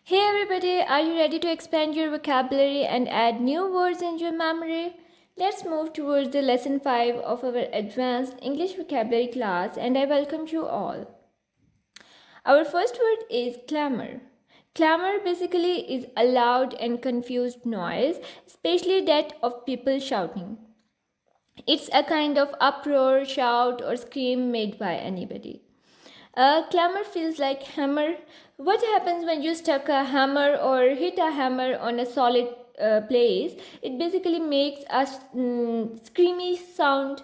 Hey everybody, are you ready to expand your vocabulary and add new words in your memory? Let's move towards the lesson 5 of our advanced English vocabulary class and I welcome you all. Our first word is clamor. Clamor basically is a loud and confused noise, especially that of people shouting. It's a kind of uproar, shout, or scream made by anybody. Clamor feels like hammer. What happens when you stuck a hammer or hit a hammer on a solid place? It basically makes a screamy sound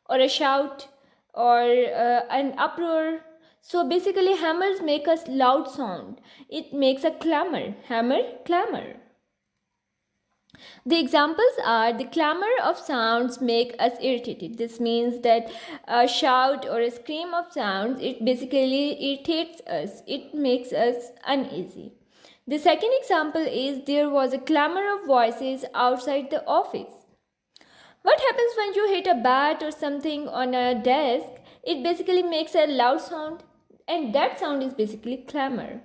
or a shout or an uproar. So basically, hammers make a loud sound. It makes a clamor. Hammer, clamor. The examples are the clamor of sounds make us irritated. This means that a shout or a scream of sounds, it basically irritates us. It makes us uneasy. The second example is there was a clamor of voices outside the office. What happens when you hit a bat or something on a desk? It basically makes a loud sound and that sound is basically clamor.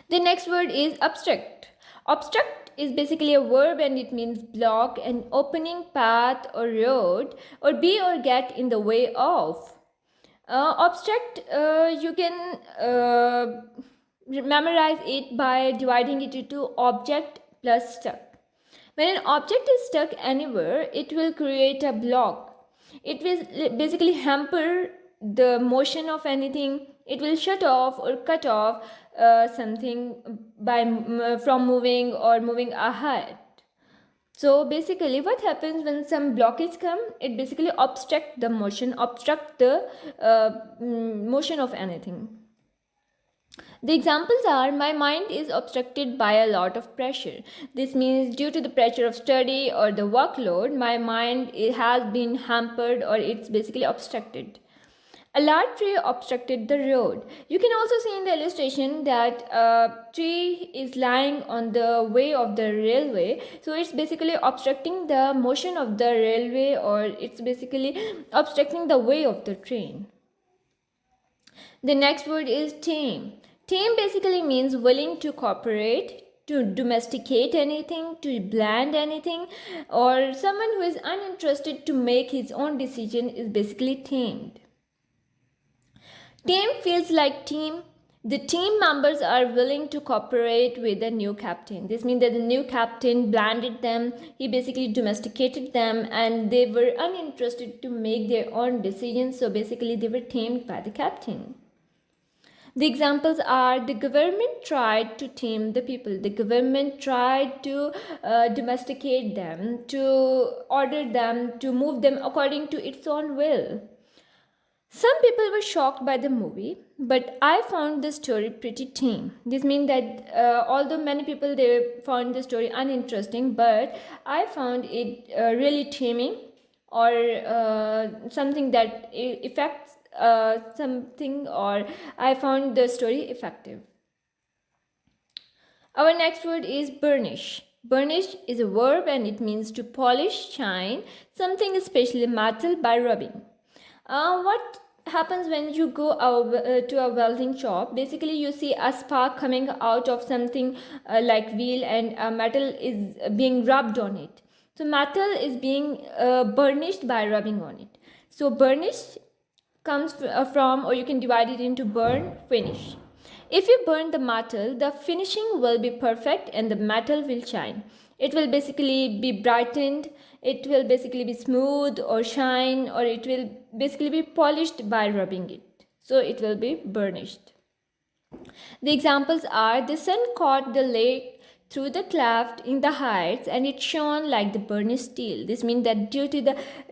The next word is obstruct. Obstruct is basically a verb and it means block an opening path or road or be or get in the way of. Obstruct, you can memorize it by dividing it into object plus stuck. When an object is stuck anywhere, it will create a block. It will basically hamper the motion of anything. It will shut off or cut off something from moving or moving ahead. So basically what happens when some blockage come, it basically obstruct the motion, obstruct the motion of anything. The examples are my mind is obstructed by a lot of pressure. This means due to the pressure of study or the workload, my mind has been hampered or it's basically obstructed. A large tree obstructed the road. You can also see in the illustration that a tree is lying on the way of the railway. So it's basically obstructing the motion of the railway or it's basically obstructing the way of the train. The next word is tame. Tame basically means willing to cooperate, to domesticate anything, to blend anything, or someone who is uninterested to make his own decision is basically tamed. Tame feels like team. The team members are willing to cooperate with the new captain. This means that the new captain blended them, he basically domesticated them, and they were uninterested to make their own decisions, so basically they were tamed by the captain. The examples are the government tried to tame the people. The government tried to domesticate them, to order them, to move them according to its own will. Some people were shocked by the movie, but I found the story pretty tame. This means that although many people they found the story uninteresting, but I found it really taming or something that affects something, or I found the story effective. Our next word is burnish. Burnish is a verb and it means to polish, shine something, especially metal, by rubbing. What happens when you go to a welding shop? Basically, you see a spark coming out of something like wheel, and metal is being rubbed on it. So metal is being burnished by rubbing on it. So burnish comes from, or you can divide it into burn, finish. If you burn the metal, the finishing will be perfect and the metal will shine. It will basically be brightened, it will basically be smooth or shine, or it will basically be polished by rubbing it. So it will be burnished. The examples are the sun caught the lake through the cleft in the heights and it shone like the burnished steel. This means that due to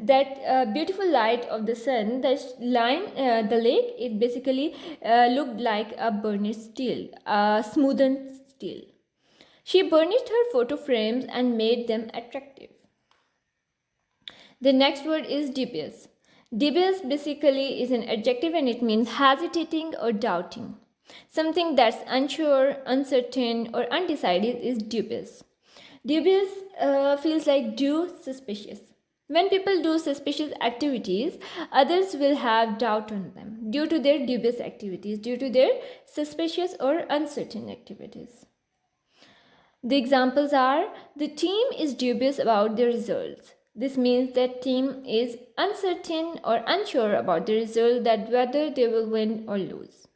that beautiful light of the sun, the lake, it basically looked like a burnished steel, a smoothened steel. She burnished her photo frames and made them attractive. The next word is dubious. Dubious basically is an adjective and it means hesitating or doubting. Something that's unsure, uncertain, or undecided is dubious. Dubious feels like suspicious. When people do suspicious activities, others will have doubt on them due to their dubious activities, due to their suspicious or uncertain activities. The examples are: the team is dubious about the results. This means that team is uncertain or unsure about the result, that whether they will win or lose.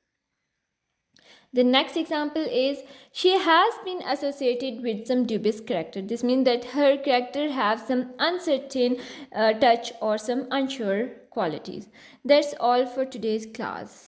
The next example is: she has been associated with some dubious character. This means that her character have some uncertain touch or some unsure qualities. That's all for today's class.